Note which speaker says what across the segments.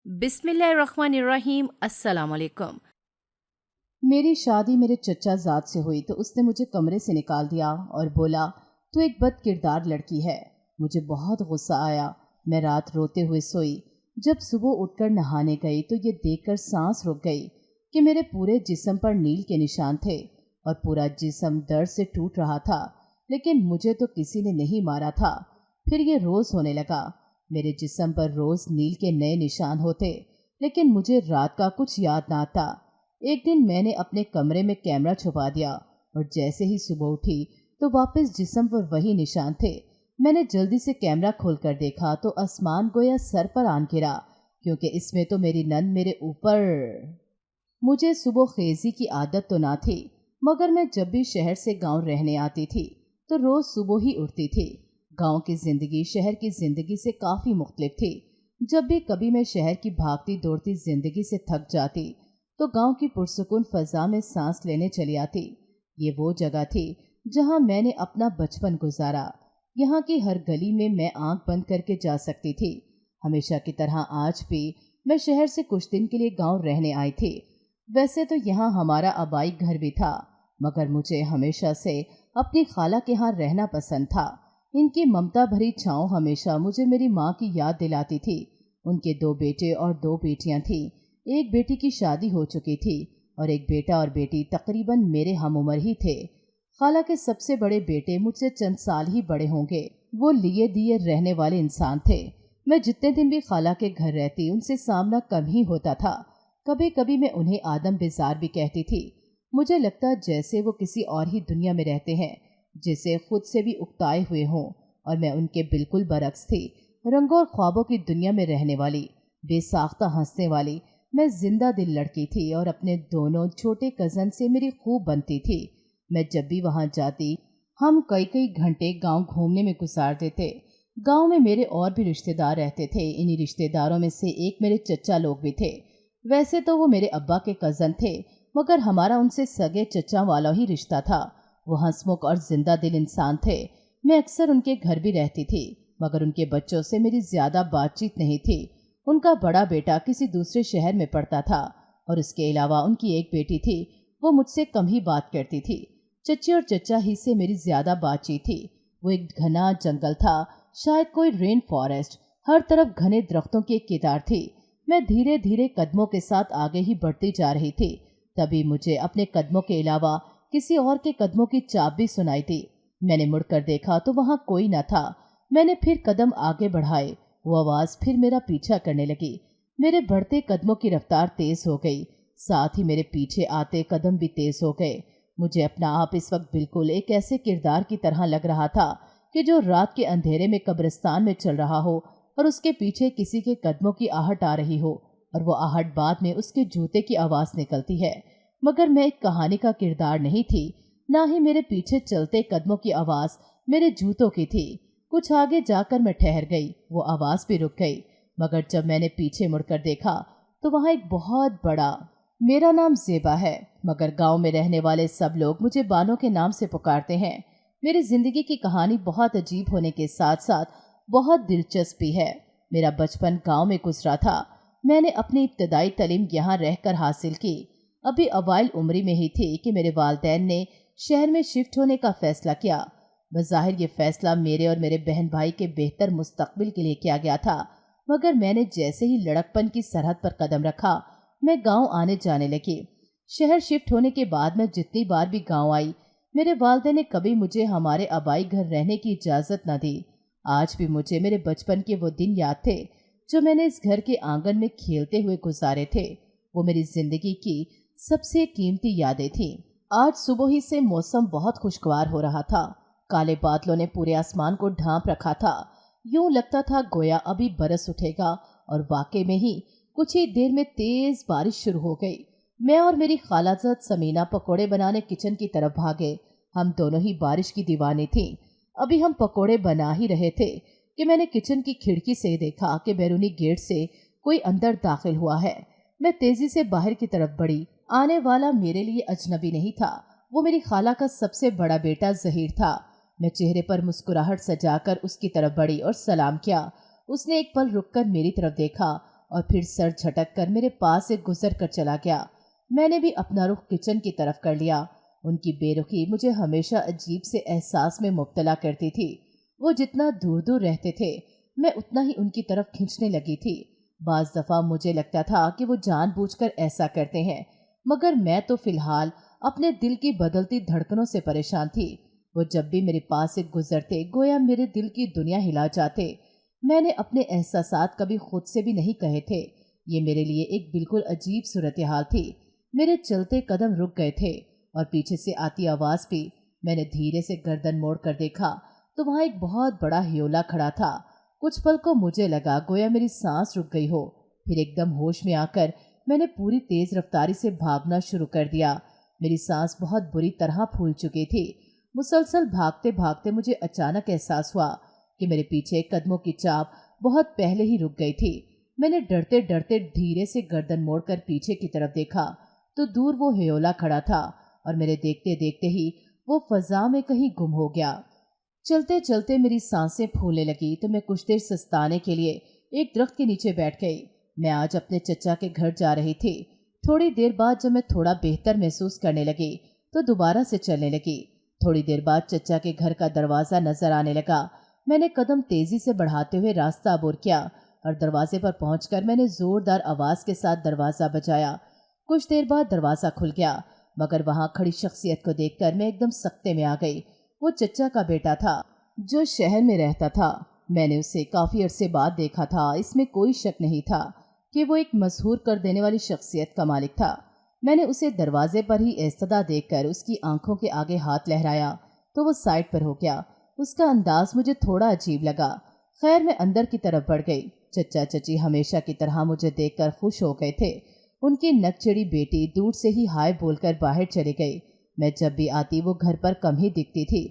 Speaker 1: بسم اللہ الرحمن الرحیم۔ السلام علیکم۔
Speaker 2: میری شادی میرے چچا زاد سے ہوئی تو اس نے مجھے کمرے سے نکال دیا اور بولا تو ایک بد کردار لڑکی ہے۔ مجھے بہت غصہ آیا۔ میں رات روتے ہوئے سوئی۔ جب صبح اٹھ کر نہانے گئی تو یہ دیکھ کر سانس رک گئی کہ میرے پورے جسم پر نیل کے نشان تھے اور پورا جسم درد سے ٹوٹ رہا تھا، لیکن مجھے تو کسی نے نہیں مارا تھا۔ پھر یہ روز ہونے لگا۔ میرے جسم پر روز نیل کے نئے نشان ہوتے، لیکن مجھے رات کا کچھ یاد نہ آتا۔ ایک دن میں نے اپنے کمرے میں کیمرہ چھپا دیا اور جیسے ہی صبح اٹھی تو واپس جسم پر وہی نشان تھے۔ میں نے جلدی سے کیمرہ کھول کر دیکھا تو آسمان گویا سر پر آن گرا، کیونکہ اس میں تو میری نند میرے اوپر۔ مجھے صبح خیزی کی عادت تو نہ تھی، مگر میں جب بھی شہر سے گاؤں رہنے آتی تھی تو روز صبح ہی اٹھتی تھی۔ گاؤں کی زندگی شہر کی زندگی سے کافی مختلف تھی۔ جب بھی کبھی میں شہر کی بھاگتی دوڑتی زندگی سے تھک جاتی تو گاؤں کی پرسکون فضا میں سانس لینے چلی آتی۔ یہ وہ جگہ تھی جہاں میں نے اپنا بچپن گزارا۔ یہاں کی ہر گلی میں میں آنکھ بند کر کے جا سکتی تھی۔ ہمیشہ کی طرح آج بھی میں شہر سے کچھ دن کے لیے گاؤں رہنے آئی تھی۔ ویسے تو یہاں ہمارا آبائی گھر بھی تھا، مگر مجھے ہمیشہ سے اپنی خالہ کے ہاں رہنا پسند تھا۔ ان کی ممتا بھری چھاؤں ہمیشہ مجھے میری ماں کی یاد دلاتی تھی۔ ان کے 2 بیٹے اور 2 بیٹیاں تھیں۔ ایک بیٹی کی شادی ہو چکی تھی اور ایک بیٹا اور بیٹی تقریباً میرے ہم عمر ہی تھے۔ خالہ کے سب سے بڑے بیٹے مجھ سے چند سال ہی بڑے ہوں گے۔ وہ لیے دیے رہنے والے انسان تھے۔ میں جتنے دن بھی خالہ کے گھر رہتی ان سے سامنا کم ہی ہوتا تھا۔ کبھی کبھی میں انہیں آدم بزار بھی کہتی تھی۔ مجھے لگتا جیسے وہ کسی اور ہی دنیا میں رہتے ہیں، جسے خود سے بھی اکتائے ہوئے ہوں، اور میں ان کے بالکل برعکس تھی۔ رنگوں اور خوابوں کی دنیا میں رہنے والی، بے ساختہ ہنسنے والی میں زندہ دل لڑکی تھی، اور اپنے دونوں چھوٹے کزن سے میری خوب بنتی تھی۔ میں جب بھی وہاں جاتی ہم کئی گھنٹے گاؤں گھومنے میں گزارتے تھے۔ گاؤں میں میرے اور بھی رشتہ دار رہتے تھے۔ انہی رشتہ داروں میں سے ایک میرے چچا لوگ بھی تھے۔ ویسے تو وہ میرے ابا کے کزن تھے، مگر ہمارا ان سے سگے چچا والا ہی رشتہ تھا۔ وہ ہنسمکھ اور زندہ دل انسان تھے۔ میں اکثر ان کے گھر بھی رہتی تھی، مگر ان کے بچوں سے میری زیادہ بات چیت نہیں تھی۔ ان کا بڑا بیٹا کسی دوسرے شہر میں پڑھتا تھا، اور اس کے علاوہ ان کی ایک بیٹی تھی، وہ مجھ سے کم ہی بات کرتی تھی۔ چچی اور چچا ہی سے میری زیادہ بات چیت تھی۔ وہ ایک گھنا جنگل تھا، شاید کوئی رین فارسٹ، ہر طرف گھنے درختوں کی ایک قطار تھی۔ میں دھیرے دھیرے قدموں کے ساتھ آگے ہی بڑھتی جا رہی تھی، تبھی مجھے اپنے قدموں کے علاوہ کسی اور کے قدموں کی چاپ بھی سنائی تھی۔ میں نے مڑ کر دیکھا تو وہاں کوئی نہ تھا۔ میں نے پھر قدم آگے بڑھائے، وہ آواز پھر میرا پیچھا کرنے لگی۔ میرے بڑھتے قدموں کی رفتار تیز ہو گئی، ساتھ ہی میرے پیچھے آتے قدم بھی تیز ہو گئے۔ مجھے اپنا آپ اس وقت بالکل ایک ایسے کردار کی طرح لگ رہا تھا کہ جو رات کے اندھیرے میں قبرستان میں چل رہا ہو اور اس کے پیچھے کسی کے قدموں کی آہٹ آ رہی ہو، اور وہ آہٹ بعد میں اس کے جوتے کی آواز نکلتی ہے۔ مگر میں ایک کہانی کا کردار نہیں تھی، نہ ہی میرے پیچھے چلتے قدموں کی آواز میرے جوتوں کی تھی۔ کچھ آگے جا کر میں ٹھہر گئی، وہ آواز بھی رک گئی، مگر جب میں نے پیچھے مڑ کر دیکھا تو وہاں ایک بہت بڑا، میرا نام زیبا ہے، مگر گاؤں میں رہنے والے سب لوگ مجھے بانو کے نام سے پکارتے ہیں۔ میری زندگی کی کہانی بہت عجیب ہونے کے ساتھ ساتھ بہت دلچسپ بھی ہے۔ میرا بچپن گاؤں میں گزرا تھا۔ میں نے اپنی ابتدائی تعلیم یہاں رہ کر حاصل کی۔ ابھی اوائل عمری میں ہی تھی کہ میرے والدین نے شہر میں شفٹ ہونے کا فیصلہ کیا۔ بظاہر یہ فیصلہ میرے اور میرے بہن بھائی کے بہتر مستقبل کے لیے کیا گیا تھا، مگر میں نے جیسے ہی لڑکپن کی سرحد پر قدم رکھا میں گاؤں آنے جانے لگی۔ شہر شفٹ ہونے کے بعد میں جتنی بار بھی گاؤں آئی، میرے والدین نے کبھی مجھے ہمارے آبائی گھر رہنے کی اجازت نہ دی۔ آج بھی مجھے میرے بچپن کے وہ دن یاد تھے جو میں نے اس گھر کے آنگن میں کھیلتے ہوئے گزارے تھے۔ وہ میری زندگی کی سب سے قیمتی یادیں تھیں۔ آج صبح ہی سے موسم بہت خوشگوار ہو رہا تھا۔ کالے بادلوں نے پورے آسمان کو ڈھانپ رکھا تھا۔ یوں لگتا تھا گویا ابھی برس اٹھے گا، اور واقع میں ہی کچھ ہی دیر میں تیز بارش شروع ہو گئی۔ میں اور میری خالہ زاد سمینہ پکوڑے بنانے کچن کی طرف بھاگے۔ ہم دونوں ہی بارش کی دیوانی تھیں۔ ابھی ہم پکوڑے بنا ہی رہے تھے کہ میں نے کچن کی کھڑکی سے دیکھا کہ بیرونی گیٹ سے کوئی اندر داخل ہوا ہے۔ میں تیزی سے باہر کی طرف بڑھی۔ آنے والا میرے لیے اجنبی نہیں تھا، وہ میری خالہ کا سب سے بڑا بیٹا ظہیر تھا۔ میں چہرے پر مسکراہٹ سجا کر اس کی طرف بڑھی اور سلام کیا۔ اس نے ایک پل رک کر میری طرف دیکھا और फिर सर झटक कर मेरे पास से गुजर कर चला गया। मैंने भी अपना रुख किचन की तरफ कर लिया। उनकी बेरुखी मुझे हमेशा अजीब से एहसास में मुब्तला करती थी। वो जितना दूर दूर रहते थे मैं उतना ही उनकी तरफ खींचने लगी थी। बाज़ दफ़ा मुझे लगता था कि वो जानबूझकर ऐसा करते हैं, मगर मैं तो फिलहाल अपने दिल की बदलती धड़कनों से परेशान थी। वो जब भी मेरे पास से गुजरते गोया मेरे दिल की दुनिया हिला जाते। मैंने अपने एहसासात कभी खुद से भी नहीं कहे थे। ये मेरे लिए एक बिल्कुल अजीब सूरत हाल थी। मेरे चलते कदम रुक गए थे और पीछे से आती आवाज़ भी। मैंने धीरे से गर्दन मोड़ कर देखा तो वहाँ एक बहुत बड़ा हियोला खड़ा था। कुछ पल को मुझे लगा गोया मेरी सांस रुक गई हो। फिर एकदम होश में आकर मैंने पूरी तेज रफ्तारी से भागना शुरू कर दिया। मेरी सांस बहुत बुरी तरह फूल चुकी थी। मुसलसल भागते भागते मुझे अचानक एहसास हुआ कि मेरे पीछे कदमों की चाप बहुत पहले ही रुक गई थी। मैंने डरते डरते धीरे से गर्दन मोड़कर पीछे की तरफ देखा तो दूर वो हियोला खड़ा था और मेरे देखते देखते ही वो फजा में कहीं गुम हो गया। चलते चलते मेरी सांसें फूलने लगी तो मैं कुछ देर सस्ताने के लिए एक दरख्त के नीचे बैठ गई। मैं आज अपने चचा के घर जा रही थी। थोड़ी देर बाद जब मैं थोड़ा बेहतर महसूस करने लगी तो दोबारा से चलने लगी। थोड़ी देर बाद चचा के घर का दरवाज़ा नजर आने लगा। मैंने कदम तेजी से बढ़ाते हुए रास्ता अबूर किया और दरवाजे पर पहुंचकर मैंने जोरदार आवाज़ के साथ दरवाज़ा बजाया। कुछ देर बाद दरवाज़ा खुल गया, मगर वहां खड़ी शख्सियत को देखकर मैं एकदम सख्ते में आ गई। वो चचा का बेटा था जो शहर में रहता था। मैंने उसे काफ़ी अरसे बाद देखा था। इसमें कोई शक नहीं था कि वो एक मशहूर कर देने वाली शख्सियत का मालिक था। मैंने उसे दरवाजे पर ही ऐस्तदा देखकर उसकी आंखों के आगे हाथ लहराया तो वो साइड पर हो गया। उसका अंदाज मुझे थोड़ा अजीब लगा। खैर मैं अंदर की तरफ बढ़ गई। चचा चची हमेशा की तरह मुझे देखकर खुश हो गए थे। उनकी नकचड़ी बेटी दूर से ही हाय बोलकर बाहर चली गई। मैं जब भी आती वो घर पर कम ही दिखती थी।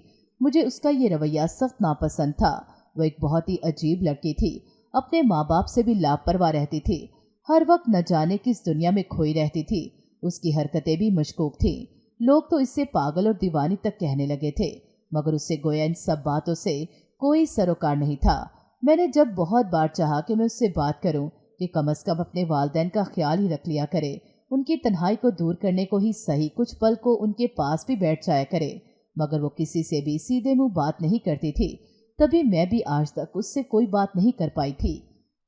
Speaker 2: मुझे उसका ये रवैया सख्त नापसंद था। वो एक बहुत ही अजीब लड़की थी। अपने माँ बाप से भी लापरवाह रहती थी। हर वक्त न जाने किस दुनिया में खोई रहती थी। उसकी हरकतें भी मशकूक थी। लोग तो इससे पागल और दीवानी तक कहने लगे थे, मगर उससे गोया इन सब बातों से कोई सरोकार नहीं था। मैंने जब बहुत बार चाहा कि मैं उससे बात करूं कि कम से कम अपने वालिदैन का ख्याल ही रख लिया करे, उनकी तन्हाई को दूर करने को ही सही कुछ पल को उनके पास भी बैठ जाया करे, मगर वो किसी से भी सीधे मुंह बात नहीं करती थी। तभी मैं भी आज तक उससे कोई बात नहीं कर पाई थी।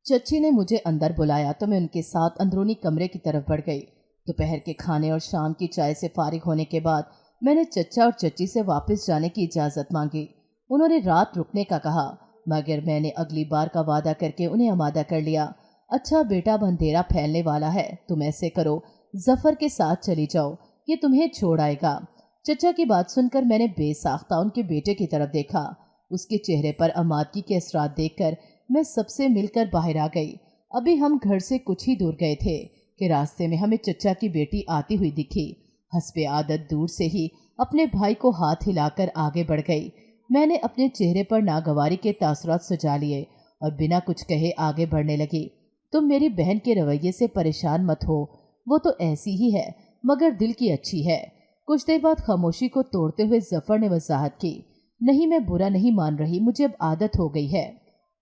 Speaker 2: चची ने मुझे अंदर बुलाया तो मैं उनके साथ अंदरूनी कमरे की तरफ बढ़ गई। दोपहर के खाने और शाम की चाय से फारिग होने के बाद मैंने चचा और चची से वापस जाने की इजाज़त मांगी। उन्होंने रात रुकने का कहा, मगर मैंने अगली बार का वादा करके उन्हें आमादा कर लिया। अच्छा बेटा, अब अंधेरा फैलने वाला है, तुम ऐसे करो, जफर के साथ चली जाओ, ये तुम्हें छोड़ आएगा। चचा की बात सुनकर मैंने बेसाख्ता उनके बेटे की तरफ देखा। उसके चेहरे पर आमादगी के असरात देखकर मैं सबसे मिलकर बाहर आ गई। अभी हम घर से कुछ ही दूर गए थे कि रास्ते में हमें चचा की बेटी आती हुई दिखी। हस्बे आदत दूर से ही अपने भाई को हाथ हिलाकर आगे बढ़ गई। मैंने अपने चेहरे पर नागवारी के तासुरात सुझा लिए और बिना कुछ कहे आगे बढ़ने लगी। तुम मेरी बहन के रवैये से परेशान मत हो, वो तो ऐसी ही है, मगर दिल की अच्छी है। कुछ देर बाद खामोशी को तोड़ते हुए जफर ने वजाहत की, नहीं मैं बुरा नहीं मान रही, मुझे अब आदत हो गई है।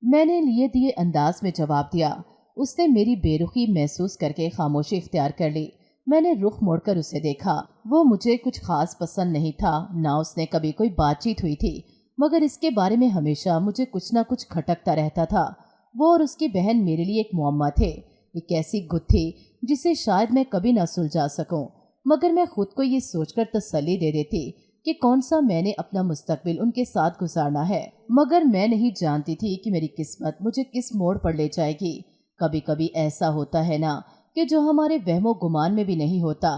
Speaker 2: मैंने लिए दिए अंदाज में जवाब दिया। उसने मेरी बेरुखी महसूस करके खामोशी इख्तियार कर ली। मैंने रुख मोड़कर उसे देखा। वो मुझे कुछ खास पसंद नहीं था, ना उसने कभी कोई बातचीत हुई थी, मगर इसके बारे में हमेशा मुझे कुछ ना कुछ खटकता रहता था। वो और उसकी बहन मेरे लिए एक मुअम्मा थे, एक ऐसी गुत्थी जिसे शायद मैं कभी ना सुलझा सकूं। मगर मैं खुद को ये सोचकर तसल्ली दे देती कि कौन सा मैंने अपना मुस्तकबिल उनके साथ गुजारना है, मगर मैं नहीं जानती थी कि मेरी किस्मत मुझे किस मोड़ पर ले जाएगी। कभी कभी ऐसा होता है ना कि जो हमारे वहमो गुमान में भी नहीं होता,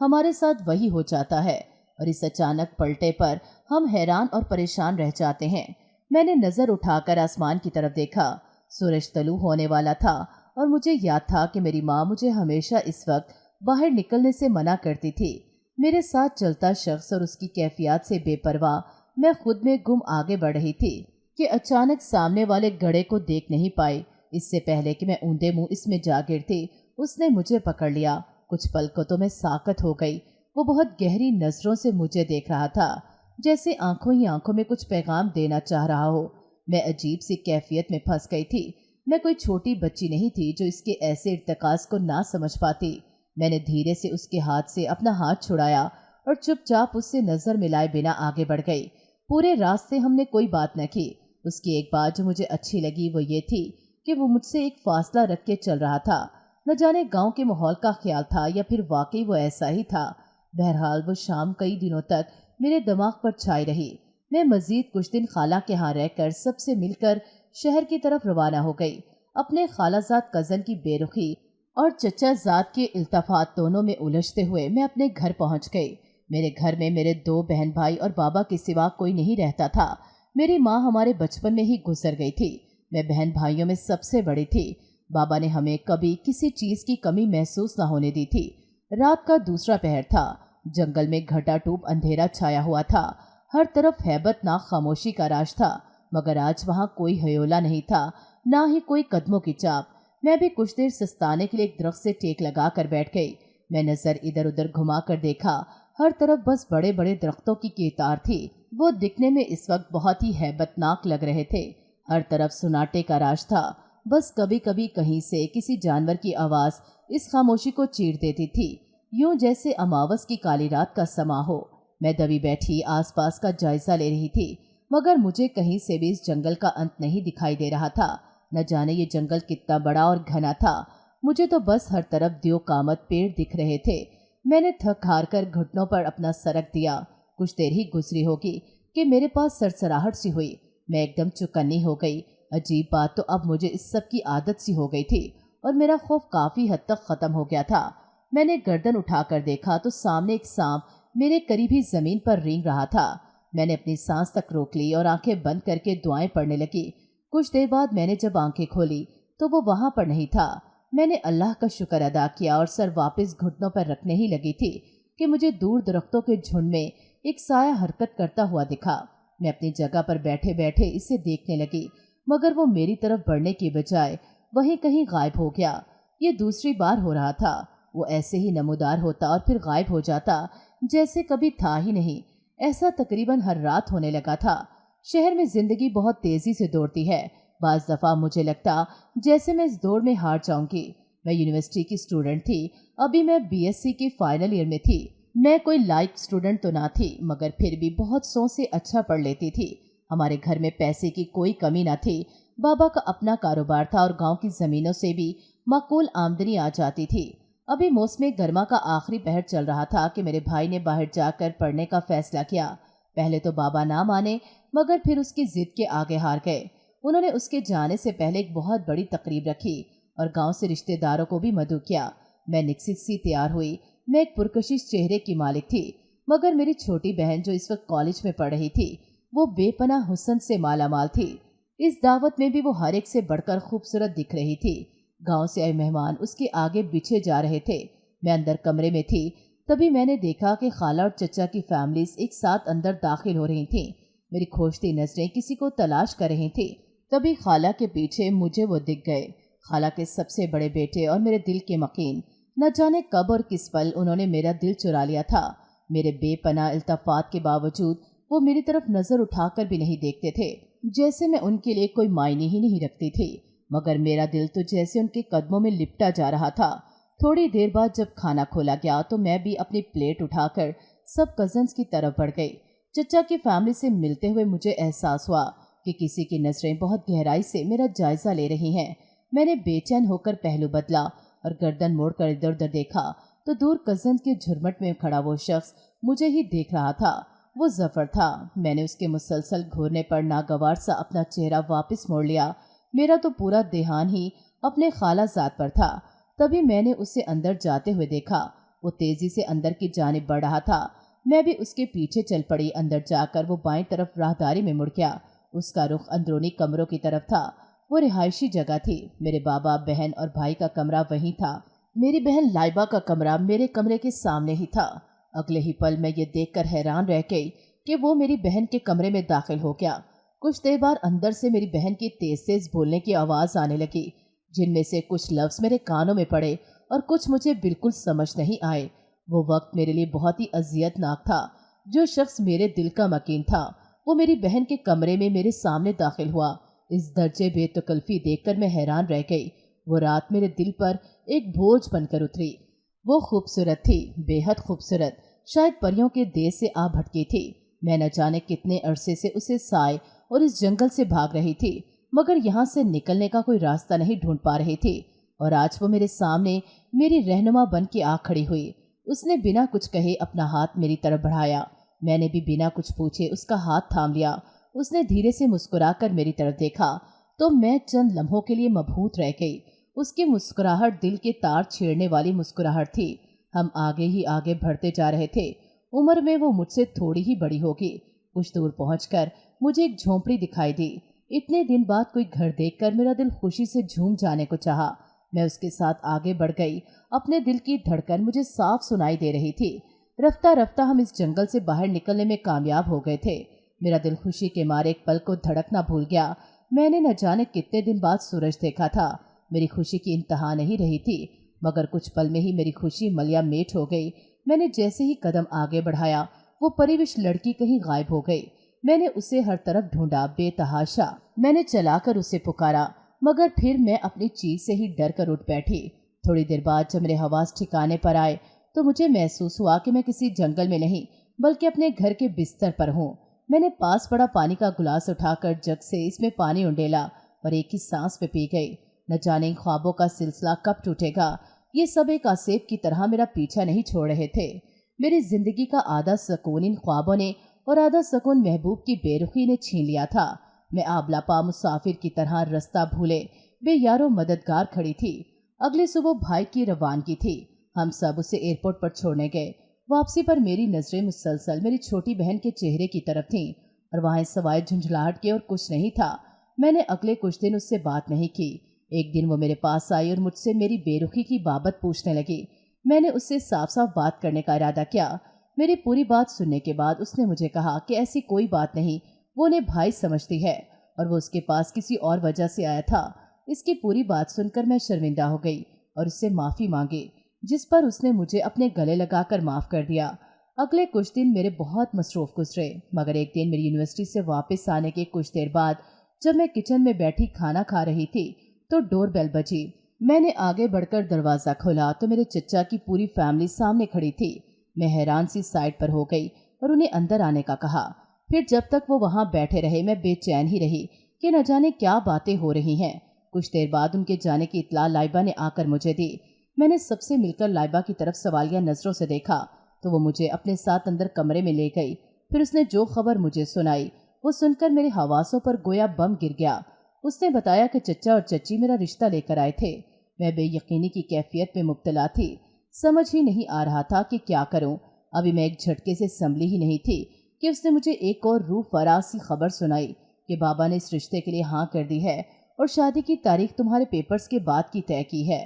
Speaker 2: हमारे साथ वही हो जाता है, और इस अचानक पलटे पर हम हैरान और परेशान रह जाते हैं। मैंने नज़र उठाकर आसमान की तरफ देखा। सूरज तलू होने वाला था और मुझे याद था कि मेरी माँ मुझे हमेशा इस वक्त बाहर निकलने से मना करती थी। मेरे साथ चलता शख्स और उसकी कैफियत से बेपरवाह मैं खुद में गुम आगे बढ़ रही थी कि अचानक सामने वाले गड्ढे को देख नहीं पाई। इससे पहले कि मैं ऊंधे मुंह इसमें जा गिरती, उसने मुझे पकड़ लिया। कुछ पल को तो मैं साकत हो गई। वो बहुत गहरी नजरों से मुझे देख रहा था, जैसे आंखों ही आंखों में कुछ पैगाम देना चाह रहा हो। मैं अजीब सी कैफियत में फंस गई थी। میں کوئی چھوٹی بچی نہیں تھی جو اس کے ایسے ارتکاز کو نہ سمجھ پاتی۔ میں نے دھیرے سے اس کے ہاتھ سے اپنا ہاتھ چھڑایا اور چپ چاپ اس سے نظر ملائے بنا آگے بڑھ گئی۔ پورے راستے ہم نے کوئی بات نہ کی۔ اس کی ایک بات جو مجھے اچھی لگی وہ یہ تھی کہ وہ مجھ سے ایک فاصلہ رکھ کے چل رہا تھا۔ نہ جانے گاؤں کے ماحول کا خیال تھا یا پھر واقعی وہ ایسا ہی تھا۔ بہرحال وہ شام کئی دنوں تک میرے دماغ پر چھائی رہی۔ میں مزید کچھ دن خالہ کے ہاں رہ کر سب سے مل کر شہر کی طرف روانہ ہو گئی۔ اپنے خالہ زاد کزن کی بے رخی اور چچا زاد کے التفات دونوں میں الجھتے ہوئے میں اپنے گھر پہنچ گئی۔ میرے گھر میں میرے 2 بہن بھائی اور بابا کے سوا کوئی نہیں رہتا تھا۔ میری ماں ہمارے بچپن میں ہی گزر گئی تھی۔ میں بہن بھائیوں میں سب سے بڑی تھی۔ بابا نے ہمیں کبھی کسی چیز کی کمی محسوس نہ ہونے دی تھی۔ رات کا دوسرا پہر تھا۔ جنگل میں گھٹا ٹوپ اندھیرا چھایا ہوا تھا۔ ہر طرف ہیبت ناک خاموشی کا راج تھا، مگر آج وہاں کوئی ہیولا نہیں تھا، نہ ہی کوئی قدموں کی چاپ۔ میں بھی کچھ دیر سستانے کے لیے ایک درخت سے ٹیک لگا کر بیٹھ گئی۔ میں نظر ادھر ادھر گھما کر دیکھا۔ ہر طرف بس بڑے بڑے درختوں کی کیتار تھی۔ وہ دکھنے میں اس وقت بہت ہی ہیبت ناک لگ رہے تھے۔ ہر طرف سناٹے کا راج تھا۔ بس کبھی کبھی کہیں سے کسی جانور کی آواز اس خاموشی کو چیر دیتی تھی، یوں جیسے اماوس کی کالی رات کا سما ہو۔ میں دبی بیٹھی آس پاس کا جائزہ لے رہی تھی، مگر مجھے کہیں سے بھی اس جنگل کا انت نہیں دکھائی دے رہا تھا۔ نہ جانے یہ جنگل کتنا بڑا اور گھنا تھا۔ مجھے تو بس ہر طرف دیو کامت پیڑ دکھ رہے تھے۔ میں نے تھک ہار کر گھٹنوں پر اپنا سر رکھ دیا۔ کچھ دیر ہی گزری ہوگی کہ میرے پاس سرسراہٹ سی ہوئی۔ میں ایک دم چکنی ہو گئی۔ عجیب بات تو اب مجھے اس سب کی عادت سی ہو گئی تھی اور میرا خوف کافی حد تک ختم ہو گیا تھا۔ میں نے گردن اٹھا کر دیکھا تو سامنے ایک سانپ میرے قریب ہی زمین پر رینگ رہا تھا۔ میں نے اپنی سانس تک روک لی اور آنکھیں بند کر کے دعائیں پڑھنے لگی۔ کچھ دیر بعد میں نے جب آنکھیں کھولی تو وہ وہاں پر نہیں تھا۔ میں نے اللہ کا شکر ادا کیا اور سر واپس گھٹنوں پر رکھنے ہی لگی تھی کہ مجھے دور درختوں کے جھنڈ میں ایک سایہ حرکت کرتا ہوا دکھا۔ میں اپنی جگہ پر بیٹھے بیٹھے اسے دیکھنے لگی، مگر وہ میری طرف بڑھنے کی بجائے وہیں کہیں غائب ہو گیا۔ یہ دوسری بار ہو رہا تھا۔ وہ ایسے ہی نمودار ہوتا اور پھر غائب ہو جاتا جیسے کبھی تھا ہی نہیں۔ ایسا تقریباً ہر رات ہونے لگا تھا۔ شہر میں زندگی بہت تیزی سے دوڑتی ہے۔ بعض دفعہ مجھے لگتا جیسے میں اس دوڑ میں ہار جاؤں گی۔ میں یونیورسٹی کی اسٹوڈنٹ تھی۔ ابھی میں BSc کے فائنل ایئر میں تھی۔ میں کوئی لائق اسٹوڈنٹ تو نہ تھی، مگر پھر بھی بہت سو سے اچھا پڑھ لیتی تھی۔ ہمارے گھر میں پیسے کی کوئی کمی نہ تھی۔ بابا کا اپنا کاروبار تھا اور گاؤں کی زمینوں سے بھی معقول آمدنی آ جاتی تھی۔ ابھی موسم گرما کا آخری پہر چل رہا تھا کہ میرے بھائی نے باہر جا کر پڑھنے کا فیصلہ کیا۔ پہلے تو بابا نہ مانے، مگر پھر اس کی ضد کے آگے ہار گئے۔ انہوں نے اس کے جانے سے پہلے ایک بہت بڑی تقریب رکھی اور گاؤں سے رشتہ داروں کو بھی مدعو کیا۔ میں نکسک سی تیار ہوئی۔ میں ایک پرکشش چہرے کی مالک تھی، مگر میری چھوٹی بہن جو اس وقت کالج میں پڑھ رہی تھی وہ بے پناہ حسن سے مالا مال تھی۔ اس دعوت میں بھی وہ ہر ایک سے بڑھ کر خوبصورت دکھ رہی تھی۔ گاؤں سے آئے مہمان اس کے آگے بچھے جا رہے تھے۔ میں اندر کمرے میں تھی، تبھی میں نے دیکھا کہ خالہ اور چچا کی فیملیز ایک ساتھ اندر داخل ہو رہی تھیں۔ میری کھوجتی نظریں کسی کو تلاش کر رہی تھیں۔ تبھی خالہ کے پیچھے مجھے وہ دکھ گئے، خالہ کے سب سے بڑے بیٹے اور میرے دل کے مکین۔ نہ جانے کب اور کس پل انہوں نے میرا دل چرا لیا تھا۔ میرے بے پناہ التفات کے باوجود وہ میری طرف نظر اٹھا کر بھی نہیں دیکھتے تھے، جیسے میں ان کے لیے کوئی معنی ہی نہیں رکھتی تھی۔ مگر میرا دل تو جیسے ان کے قدموں میں لپٹا جا رہا تھا۔ تھوڑی دیر بعد جب کھانا کھولا گیا تو میں بھی اپنی پلیٹ اٹھا کر سب کزنز کی طرف بڑھ گئی۔ چچا کی فیملی سے ملتے ہوئے مجھے احساس ہوا کہ کسی کی نظریں بہت گہرائی سے میرا جائزہ لے رہی ہیں۔ میں نے بے چین ہو کر پہلو بدلا اور گردن موڑ کر ادھر ادھر دیکھا تو دور کزنز کے جھرمٹ میں کھڑا وہ شخص مجھے ہی دیکھ رہا تھا۔ وہ ظفر تھا۔ میں نے اس کے مسلسل گھورنے پر ناگوار سا اپنا چہرہ واپس موڑ لیا۔ میرا تو پورا دھیان ہی اپنے خالہ زاد پر تھا۔ تبھی میں نے اسے اندر جاتے ہوئے دیکھا۔ وہ تیزی سے اندر کی جانب بڑھ رہا تھا۔ میں بھی اس کے پیچھے چل پڑی۔ اندر جا کر وہ بائیں طرف راہداری میں مڑ گیا۔ اس کا رخ اندرونی کمروں کی طرف تھا۔ وہ رہائشی جگہ تھی۔ میرے بابا، بہن اور بھائی کا کمرہ وہیں تھا۔ میری بہن لائبہ کا کمرہ میرے کمرے کے سامنے ہی تھا۔ اگلے ہی پل میں یہ دیکھ کر حیران رہ گئی کہ وہ میری بہن کے کمرے میں داخل ہو گیا۔ کچھ دیر بعد اندر سے میری بہن کی تیز تیز بولنے کی آواز آنے لگی، جن میں سے کچھ لفظ میرے کانوں میں پڑے اور کچھ مجھے بالکل سمجھ نہیں آئے۔ وہ وقت میرے لیے بہت ہی اذیت ناک تھا۔ جو شخص میرے دل کا مکین تھا وہ میری بہن کے کمرے میں میرے سامنے داخل ہوا۔ इस दर्जे बेतकल्फी देखकर मैं हैरान रह गई। वो रात मेरे दिल पर एक बोझ बनकर उतरी। वो खूबसूरत थी, बेहद खूबसूरत, शायद परियों के देश से आ भटकी थी। मैं न जाने कितने अरसे से उसे साए और इस जंगल से भाग रही थी, मगर यहाँ से निकलने का कोई रास्ता नहीं ढूंढ पा रही थी। और आज वो मेरे सामने मेरी रहनुमा बन के आ खड़ी हुई। उसने बिना कुछ कहे अपना हाथ मेरी तरफ बढ़ाया। मैंने भी बिना कुछ पूछे उसका हाथ थाम लिया। उसने धीरे से मुस्कुराकर मेरी तरफ देखा तो मैं चंद लम्हों के लिए मबहूत रह गई। उसकी मुस्कुराहट दिल के तार छेड़ने वाली मुस्कुराहट थी। हम आगे ही आगे बढ़ते जा रहे थे। उम्र में वो मुझसे थोड़ी ही बड़ी होगी। कुछ दूर पहुंचकर मुझे एक झोंपड़ी दिखाई दी। इतने दिन बाद कोई घर देखकर मेरा दिल खुशी से झूम जाने को चाहा। मैं उसके साथ आगे बढ़ गई। अपने दिल की धड़कन मुझे साफ सुनाई दे रही थी। रफ्ता रफ्ता हम इस जंगल से बाहर निकलने में कामयाब हो गए थे। मेरा दिल खुशी के मारे एक पल को धड़कना भूल गया। मैंने न जाने कितने दिन बाद सूरज देखा था। मेरी खुशी की इंतहा नहीं रही थी, मगर कुछ पल में ही मेरी खुशी मलिया मेट हो गई। मैंने जैसे ही कदम आगे बढ़ाया, वो परिविश लड़की कहीं गायब हो गई। मैंने उसे हर तरफ ढूंढा, बेतहाशा। मैंने चलाकर उसे पुकारा, मगर फिर मैं अपनी चीज से ही डर कर उठ बैठी। थोड़ी देर बाद जब मेरे हवास ठिकाने पर आए तो मुझे महसूस हुआ कि मैं किसी जंगल में नहीं बल्कि अपने घर के बिस्तर पर हूँ। मैंने पास पड़ा पानी का गिलास उठाकर जग से इसमें पानी उंडेला और एक ही सांस में पी गई। न जाने ख्वाबों का सिलसिला कब टूटेगा। ये सब एक आसेब की तरह मेरा पीछा नहीं छोड़ रहे थे। मेरी जिंदगी का आधा सुकून इन ख्वाबों ने और आधा सुकून महबूब की बेरुखी ने छीन लिया था। मैं आबलापा मुसाफिर की तरह रास्ता भूले बेयारो मददगार खड़ी थी। अगले सुबह भाई की रवानगी थी। हम सब उसे एयरपोर्ट पर छोड़ने गए। वापसी पर मेरी नजरें मुसलसल मेरी छोटी बहन के चेहरे की तरफ थीं और वहाँ सवाए झुंझलाहट के और कुछ नहीं था। मैंने अगले कुछ दिन उससे बात नहीं की। एक दिन वो मेरे पास आई और मुझसे मेरी बेरुखी की बाबत पूछने लगी। मैंने उससे साफ साफ बात करने का इरादा किया। मेरी पूरी बात सुनने के बाद उसने मुझे कहा कि ऐसी कोई बात नहीं, वो उन्हें भाई समझती है और वो उसके पास किसी और वजह से आया था। इसकी पूरी बात सुनकर मैं शर्मिंदा हो गई और उससे माफ़ी मांगी, जिस पर उसने मुझे अपने गले लगाकर माफ़ कर दिया। अगले कुछ दिन मेरे बहुत मसरूफ़ गुजरे, मगर एक दिन मेरी यूनिवर्सिटी से वापस आने के कुछ देर बाद जब मैं किचन में बैठी खाना खा रही थी तो डोर बेल बजी। मैंने आगे बढ़कर दरवाज़ा खोला तो मेरे चचा की पूरी फैमिली सामने खड़ी थी। मैं हैरान सी साइड पर हो गई और उन्हें अंदर आने का कहा। फिर जब तक वो वहाँ बैठे रहे मैं बेचैन ही रही कि न जाने क्या बातें हो रही हैं। कुछ देर बाद उनके जाने की इत्तला लाइबा ने आकर मुझे दी। मैंने सबसे मिलकर लाइबा की तरफ सवालिया नज़रों से देखा तो वो मुझे अपने साथ अंदर कमरे में ले गई। फिर उसने जो खबर मुझे सुनाई वो सुनकर मेरे हवासों पर गोया बम गिर गया। उसने बताया कि चचा और चची मेरा रिश्ता लेकर आए थे। मैं बेयकीनी की कैफियत में मुब्तला थी। समझ ही नहीं आ रहा था कि क्या करूं। अभी मैं एक झटके से संभली ही नहीं थी कि उसने मुझे एक और रूह फराज सी खबर सुनाई कि बाबा ने इस रिश्ते के लिए हाँ कर दी है और शादी की तारीख तुम्हारे पेपर्स के बाद की तय की है।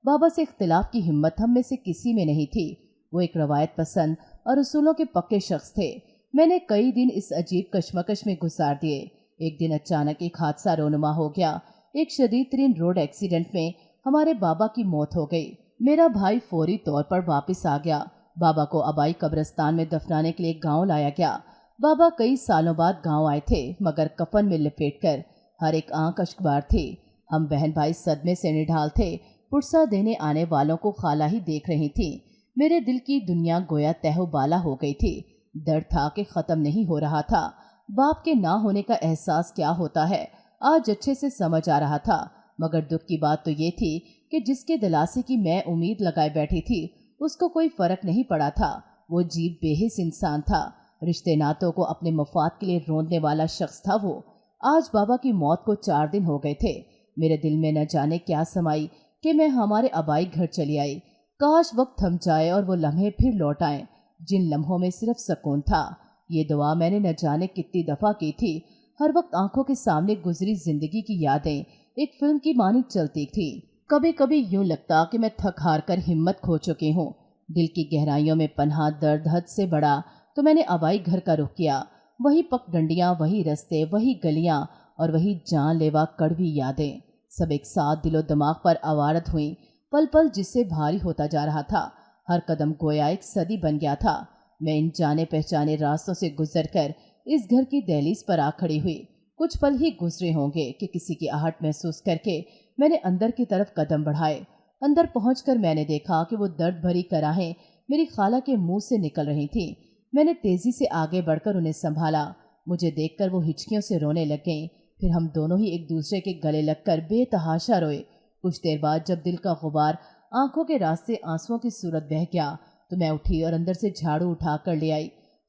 Speaker 2: बाबा से इख्तिलाफ की हिम्मत हम में से किसी में नहीं थी। वो एक रवायत पसंद और उसूलों के पक्के शख्स थे। मैंने कई दिन इस अजीब कश्मकश में गुजार दिए। एक दिन अचानक एक हादसा रोनुमा हो गया। एक शदीद तरीन रोड एक्सीडेंट में हमारे बाबा की मौत हो गई। मेरा भाई फौरी तौर पर वापस आ गया। बाबा को आबाई कब्रिस्तान में दफनाने के लिए गांव लाया गया। बाबा कई सालों बाद गांव आए थे, मगर कफन में लपेटकर। हर एक आंख अश्कबार थी। हम बहन भाई सदमे से निढाल थे। पुरसा देने आने वालों को खाला ही देख रही थी। मेरे दिल की दुनिया गोया तहबाला हो गई थी। दर्द था कि ख़त्म नहीं हो रहा था। बाप के ना होने का एहसास क्या होता है आज अच्छे से समझ आ रहा था, मगर दुख की बात तो ये थी कि जिसके दिलासे की मैं उम्मीद लगाए बैठी थी उसको कोई फ़र्क नहीं पड़ा था। वो जीव बेहिस इंसान था। रिश्ते नातों को अपने मफाद के लिए रोंदने वाला शख्स था वो। आज बाबा की मौत को 4 दिन हो गए थे। मेरे दिल में न जाने क्या समाई कि मैं हमारे आबाई घर चली आई। काश वक्त थम जाए और वो लम्हे फिर लौट आए जिन लम्हों में सिर्फ सुकून था। ये दुआ मैंने न जाने कितनी दफ़ा की थी। हर वक्त आंखों के सामने गुजरी जिंदगी की यादें एक फिल्म की मानी चलती थी। कभी कभी यूं लगता कि मैं थक हार कर हिम्मत खो चुकी हूँ। दिल की गहराइयों में पन्हा दर्द हद से बढ़ा तो मैंने आबाई घर का रुख किया। वही पगडंडियाँ, वही रास्ते, वही गलियाँ और वही जानलेवा कड़वी यादें सब एक साथ दिलो दिमाग पर आवारत हुई। पल पल जिससे भारी होता जा रहा था। हर कदम गोया एक सदी बन गया था। मैं इन जाने पहचाने रास्तों से गुजरकर इस घर की दहलीज पर आ खड़ी हुई। कुछ पल ही गुजरे होंगे कि किसी की आहट महसूस करके मैंने अंदर की तरफ कदम बढ़ाए। अंदर पहुंचकर मैंने देखा कि वो दर्द भरी कराहें मेरी खाला के मुंह से निकल रही थीं। मैंने तेजी से आगे बढ़कर उन्हें संभाला। मुझे देखकर वो हिचकियों से रोने लग गईं। फिर हम दोनों ही एक दूसरे के गले लगकर बेतहाशा रोए। कुछ देर बाद जब दिल का गुबार आंखों के रास्ते आंसुओं की सूरत बह गया तो मैं उठी और अंदर से झाड़ू उठा कर ले आई।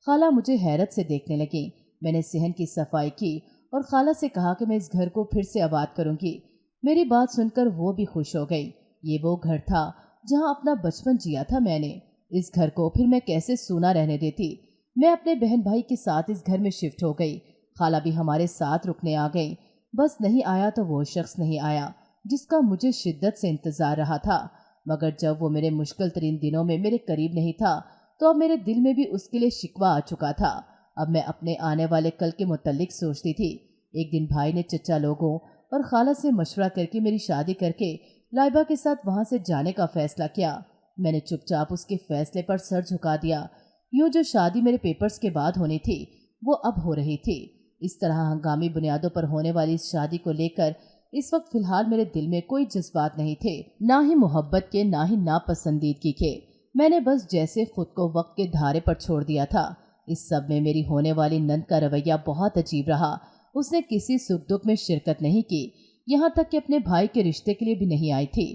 Speaker 2: खाला मुझे हैरत से देखने लगी। मैंने सहन की सफाई की और खाला से कहा कि मैं इस घर को फिर से आबाद करूंगी। मेरी बात सुनकर वो भी खुश हो गई। ये वो घर था जहां अपना बचपन जिया था मैंने। इस घर को फिर मैं कैसे सूना रहने देती। मैं अपने बहन भाई के साथ इस घर में शिफ्ट हो गई। खाला भी हमारे साथ रुकने आ गई। बस नहीं आया तो वो शख्स नहीं आया जिसका मुझे शिद्दत से इंतजार रहा था। मगर जब वो मेरे मुश्किल तरीन दिनों में मेरे करीब नहीं था तो अब मेरे दिल में भी उसके लिए शिकवा आ चुका था। अब मैं अपने आने वाले कल के मुतल्लिक सोचती थी। एक दिन भाई ने चचा लोगों और खाला से मशवरा करके मेरी शादी करके लाइबा के साथ वहां से जाने का फैसला किया। मैंने चुपचाप उसके फैसले पर सर झुका दिया। यूं जो शादी मेरे पेपर्स के बाद होनी थी वो अब हो रही थी। इस तरह हंगामी बुनियादों पर होने वाली इस शादी को लेकर इस वक्त फिलहाल मेरे दिल में कोई जज्बात नहीं थे, ना ही मोहब्बत के ना ही नापसंदीदगी के। मैंने बस जैसे खुद को वक्त के धारे पर छोड़ दिया था। इस सब में मेरी होने वाली नंद का रवैया बहुत अजीब रहा। उसने किसी सुख दुख में शिरकत नहीं की, यहाँ तक कि अपने भाई के रिश्ते के लिए भी नहीं आई थी।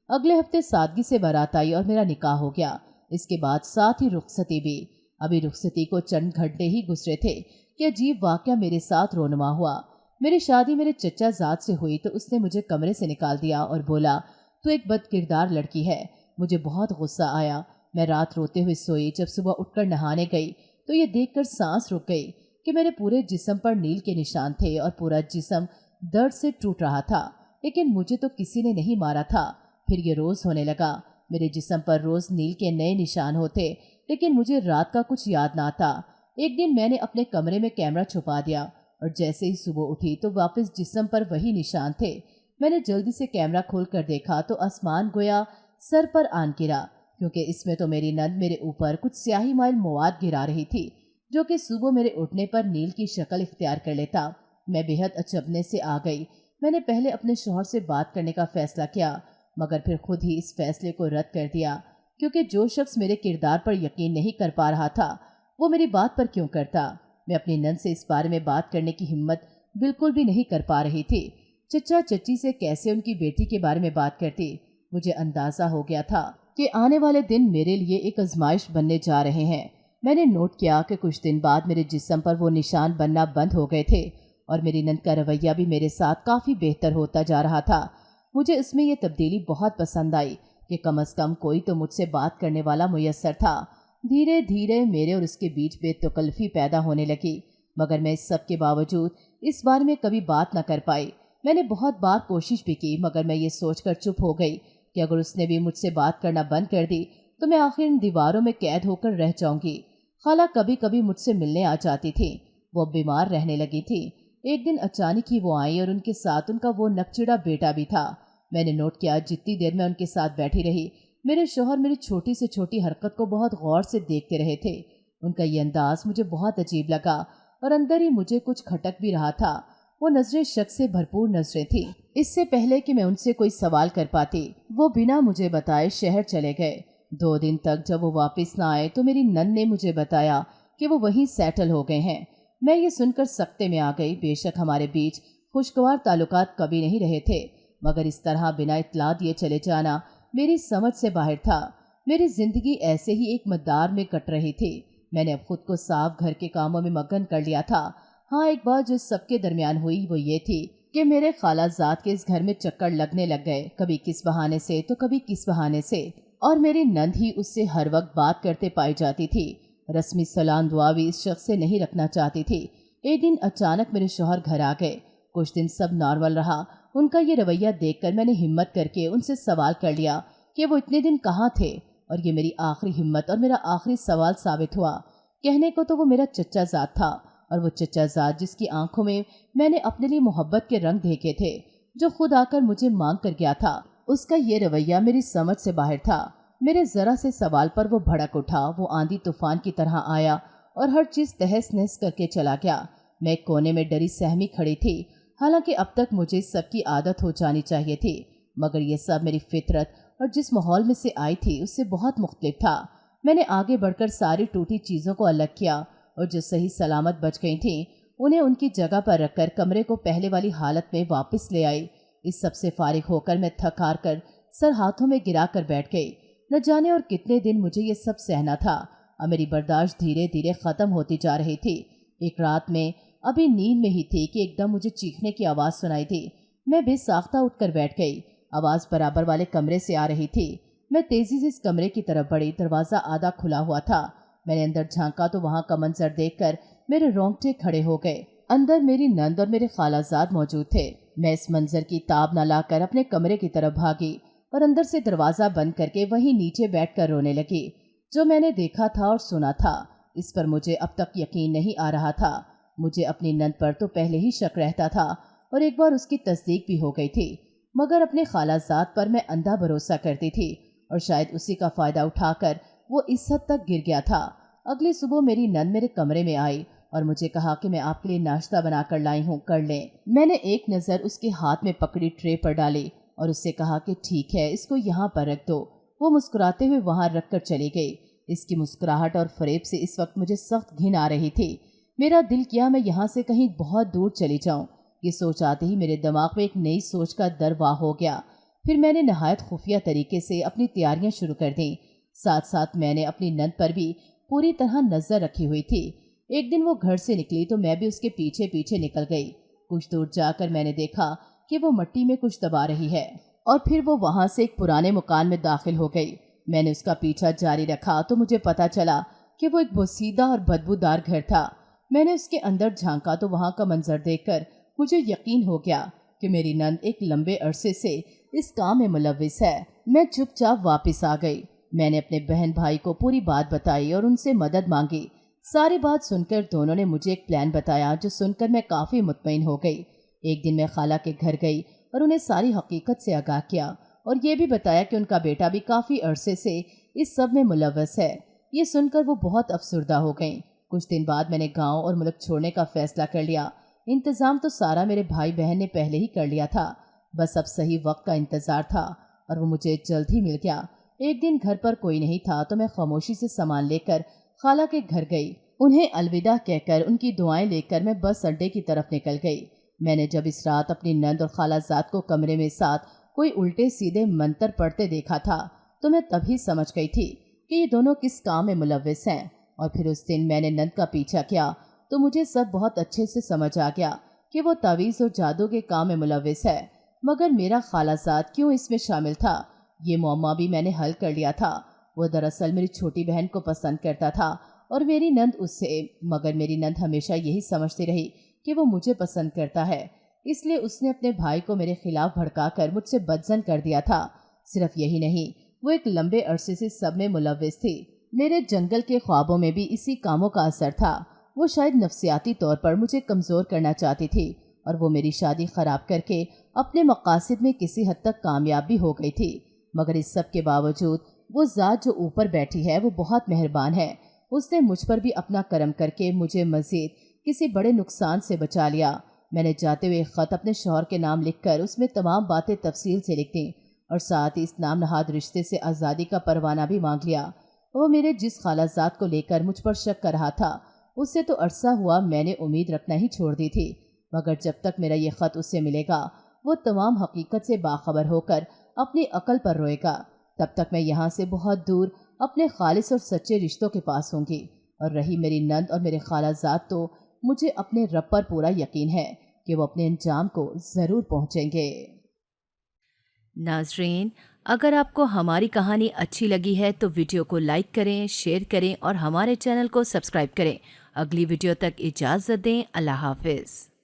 Speaker 2: अगले हफ्ते सादगी से बारात आई और मेरा निकाह हो गया। इसके बाद साथ ही रुखसती भी। अभी रुखसती को चंद घंटे ही गुजरे थे कि अजीब वाकया मेरे साथ रोनुमा हुआ। मेरी शादी मेरे चचा जात से हुई तो उसने मुझे कमरे से निकाल दिया और बोला, तू एक बदकिरदार लड़की है। मुझे बहुत गुस्सा आया। मैं रात रोते हुए सोई। जब सुबह उठकर नहाने गई तो ये देखकर सांस रुक गई कि मेरे पूरे जिस्म पर नील के निशान थे और पूरा जिस्म दर्द से टूट रहा था। लेकिन मुझे तो किसी ने नहीं मारा था। फिर ये रोज होने लगा। मेरे जिस्म पर रोज नील के नए निशान होते, लेकिन मुझे रात का कुछ याद ना था। एक दिन मैंने अपने कमरे में कैमरा छुपा दिया और जैसे ही सुबह उठी तो वापस जिस्म पर वही निशान थे। मैंने जल्दी से कैमरा खोल कर देखा तो आसमान गोया सर पर आन गिरा, क्योंकि इसमें तो मेरी नंद मेरे ऊपर कुछ स्याही माइल मवाद गिरा रही थी जो कि सुबह मेरे उठने पर नील की शक्ल इख्तियार कर लेता। मैं बेहद अचंभे से आ गई। मैंने पहले अपने शौहर से बात करने का फैसला किया, मगर फिर खुद ही इस फैसले को रद्द कर दिया, क्योंकि जो शख्स मेरे किरदार पर यकीन नहीं कर पा रहा था वो मेरी बात पर क्यों करता। मैं अपनी नंद से इस बारे में बात करने की हिम्मत बिल्कुल भी नहीं कर पा रही थी। चचा चच्ची से कैसे उनकी बेटी के बारे में बात करती। मुझे अंदाजा हो गया था कि आने वाले दिन मेरे लिए एक आजमाइश बनने जा रहे हैं। मैंने नोट किया कि कुछ दिन बाद मेरे जिस्म पर वो निशान बनना बंद हो गए थे और मेरी नंद का रवैया भी मेरे साथ काफ़ी बेहतर होता जा रहा था। मुझे इसमें यह तब्दीली बहुत पसंद आई कि कम अज़ कम कोई तो मुझसे बात करने वाला मुयस्सर था। धीरे धीरे मेरे और उसके बीच बेतकल्फ़ी पैदा होने लगी, मगर मैं इस सब के बावजूद इस बारे में कभी बात न कर पाई। मैंने बहुत बार कोशिश भी की, मगर मैं ये सोचकर चुप हो गई कि अगर उसने भी मुझसे बात करना बंद कर दी तो मैं आखिर इन दीवारों में कैद होकर रह जाऊंगी। खाला कभी कभी मुझसे मिलने आ जाती थी। वो बीमार रहने लगी थी। एक दिन अचानक ही वो आई और उनके साथ उनका वो नकचिड़ा बेटा भी था। मैंने नोट किया, जितनी देर मैं उनके साथ बैठी रही मेरे शौहर मेरी छोटी से छोटी हरकत को बहुत गौर से देखते रहे थे। उनका ये अंदाज मुझे बहुत अजीब लगा और अंदर ही मुझे कुछ खटक भी रहा था। वो नजरें शक से भरपूर नजरें थी। इससे पहले कि मैं उनसे कोई सवाल कर पाती वो बिना मुझे बताए शहर चले गए। 2 दिन तक जब वो वापस ना आए तो मेरी नन ने मुझे बताया कि वो वहीं सेटल हो गए हैं। मैं ये सुनकर सख्ते में आ गई। बेशक हमारे बीच खुशगवार ताल्लुकात कभी नहीं रहे थे, मगर इस तरह बिना इत्तला दिए चले जाना मेरी समझ से बाहर था। मेरी जिंदगी ऐसे ही एक मदार में कट रही थी। मैंने अब खुद को साफ घर के कामों में मगन कर लिया था। हाँ, एक बात जो सबके दरमियान हुई वो ये थी कि मेरे खालाजाद के इस घर में चक्कर लगने लग गए, कभी किस बहाने से तो कभी किस बहाने से, और मेरी नंद ही उससे हर वक्त बात करते पाई जाती थी। रस्मी सलाम दुआ भी इस शख्स से नहीं रखना चाहती थी। एक दिन अचानक मेरे शौहर घर आ गए। कुछ दिन सब नॉर्मल रहा। उनका ये रवैया देखकर मैंने हिम्मत करके उनसे सवाल कर लिया कि वो इतने दिन कहाँ थे, और ये मेरी आखिरी हिम्मत और मेरा आखिरी सवाल साबित हुआ। कहने को तो वो मेरा चचा जात था, और वो चचा जात जिसकी आंखों में मैंने अपने लिए मोहब्बत के रंग देखे थे, जो खुद आकर मुझे मांग कर गया था, उसका ये रवैया मेरी समझ से बाहर था। मेरे जरा से सवाल पर वो भड़क उठा। वो आंधी तूफान की तरह आया और हर चीज तहस नहस करके चला गया। मैं एक कोने में डरी सहमी खड़ी थी। हालांकि अब तक मुझे सबकी आदत हो जानी चाहिए थी, मगर ये सब मेरी फितरत और जिस माहौल में से आई थी उससे बहुत मुख्तलिफ था। मैंने आगे बढ़कर सारी टूटी चीज़ों को अलग किया और जो सही सलामत बच गई थी उन्हें उनकी जगह पर रखकर कमरे को पहले वाली हालत में वापस ले आई। इस सब से फारिग होकर मैं थक हार कर सर हाथों में गिरा कर बैठ गई। न जाने और कितने दिन मुझे ये सब सहना था। अब मेरी बर्दाश्त धीरे धीरे ख़त्म होती जा रही थी। एक रात में अभी नींद में ही थी कि एकदम मुझे चीखने की आवाज़ सुनाई दी। मैं बेसाख्ता उठकर बैठ गई। आवाज़ बराबर वाले कमरे से आ रही थी। मैं तेज़ी से इस कमरे की तरफ बढ़ी। दरवाज़ा आधा खुला हुआ था। मैंने अंदर झांका तो वहाँ का मंजर देखकर मेरे रोंगटे खड़े हो गए। अंदर मेरी नंद और मेरे खालाजाद मौजूद थे। मैं इस मंजर की ताब न लाकर अपने कमरे की तरफ भागी और अंदर से दरवाज़ा बंद करके वहीं नीचे बैठकर रोने लगी। जो मैंने देखा था और सुना था इस पर मुझे अब तक यकीन नहीं आ रहा था। मुझे अपनी नंद पर तो पहले ही शक रहता था और एक बार उसकी तस्दीक भी हो गई थी, मगर अपने खालाजाद पर मैं अंधा भरोसा करती थी और शायद उसी का फ़ायदा उठाकर वो इस हद तक गिर गया था। अगली सुबह मेरी नंद मेरे कमरे में आई और मुझे कहा कि मैं आपके लिए नाश्ता बना कर लाई हूँ, कर लें। मैंने एक नज़र उसके हाथ में पकड़ी ट्रे पर डाली और उससे कहा कि ठीक है, इसको यहाँ पर रख दो। वो मुस्कुराते हुए वहाँ रख कर चली गई। इसकी मुस्कुराहट और फरेब से इस वक्त मुझे सख्त घिन आ रही थी। मेरा दिल किया मैं यहाँ से कहीं बहुत दूर चली जाऊँ। ये सोच आते ही मेरे दिमाग में एक नई सोच का दरवाह हो गया। फिर मैंने नहायत खुफिया तरीके से अपनी तैयारियां शुरू कर दी। साथ साथ मैंने अपनी नंद पर भी पूरी तरह नजर रखी हुई थी। एक दिन वो घर से निकली तो मैं भी उसके पीछे पीछे निकल गई। कुछ दूर जाकर मैंने देखा कि वो मिट्टी में कुछ दबा रही है और फिर वो वहां से एक पुराने मकान में दाखिल हो गई। मैंने उसका पीछा जारी रखा तो मुझे पता चला कि वो एक बोसीदा और बदबूदार घर था। मैंने उसके अंदर झांका तो वहां का मंजर देखकर मुझे यकीन हो गया कि मेरी नंद एक लंबे अरसे से इस काम में मुलव्विस है। मैं चुपचाप वापस आ गई। मैंने अपने बहन भाई को पूरी बात बताई और उनसे मदद मांगी। सारी बात सुनकर दोनों ने मुझे एक प्लान बताया जो सुनकर मैं काफ़ी मुतमईन हो गई। एक दिन मैं खाला के घर गई और उन्हें सारी हकीकत से आगाह किया और ये भी बताया कि उनका बेटा भी काफ़ी अरसे से इस सब में मुलव्वस है। ये सुनकर वो बहुत अफसुर्दा हो गईं। कुछ दिन बाद मैंने गाँव और मुल्क छोड़ने का फैसला कर लिया। इंतज़ाम तो सारा मेरे भाई बहन ने पहले ही कर लिया था, बस अब सही वक्त का इंतज़ार था और वो मुझे जल्द ही मिल गया। एक दिन घर पर कोई नहीं था तो मैं खामोशी से सामान लेकर खाला के घर गई। उन्हें अलविदा कहकर उनकी दुआएं लेकर मैं बस अड्डे की तरफ निकल गई। मैंने जब इस रात अपनी नंद और खालाजाद को कमरे में साथ कोई उल्टे सीधे मंतर पढ़ते देखा था तो मैं तभी समझ गई थी कि ये दोनों किस काम में मुलव्विस हैं। और फिर उस दिन मैंने नंद का पीछा किया तो मुझे सब बहुत अच्छे से समझ आ गया कि वो तावीज़ और जादू के काम में मुलव्विस है। मगर मेरा खालाजाद क्यों इसमें शामिल था, ये मुअम्मा भी मैंने हल कर लिया था। वो दरअसल मेरी छोटी बहन को पसंद करता था और मेरी नंद उससे, मगर मेरी नंद हमेशा यही समझती रही कि वो मुझे पसंद करता है, इसलिए उसने अपने भाई को मेरे खिलाफ भड़काकर मुझसे बदजन कर दिया था। सिर्फ यही नहीं, वो एक लंबे अरसे से सब में मुलव्विस थी। मेरे जंगल के ख्वाबों में भी इसी कामों का असर था। वो शायद नफ्सियाती तौर पर मुझे कमज़ोर करना चाहती थी और वो मेरी शादी ख़राब करके अपने मकासद में किसी हद तक कामयाब भी हो गई थी। मगर इस सब के बावजूद वो ज़ात जो ऊपर बैठी है वो बहुत मेहरबान है। उसने मुझ पर भी अपना करम करके मुझे मज़ीद किसी बड़े नुकसान से बचा लिया। मैंने जाते हुए ख़त अपने शौहर के नाम लिखकर उसमें तमाम बातें तफसील से लिख दी और साथ ही इस नाम नहाद रिश्ते से आज़ादी का परवाना भी मांग लिया। वो मेरे जिस खालाजात को लेकर मुझ पर शक कर रहा था उससे तो अरसा हुआ मैंने उम्मीद रखना ही छोड़ दी थी, मगर जब तक मेरा ये ख़त उससे मिलेगा वो तमाम हकीकत से बाखबर होकर अपनी अकल पर रोएगा। तब तक मैं यहाँ से बहुत दूर अपने खालिस और सच्चे रिश्तों के पास होंगी। और रही मेरी नंद और मेरे खालाजात, तो मुझे अपने रब पर पूरा यकीन है कि वो अपने अंजाम को ज़रूर पहुँचेंगे।
Speaker 1: नाज़रीन, अगर आपको हमारी कहानी अच्छी लगी है तो वीडियो को लाइक करें, शेयर करें और हमारे चैनल को सब्सक्राइब करें। अगली वीडियो तक इजाज़त दें। अल्लाह हाफ़िज़।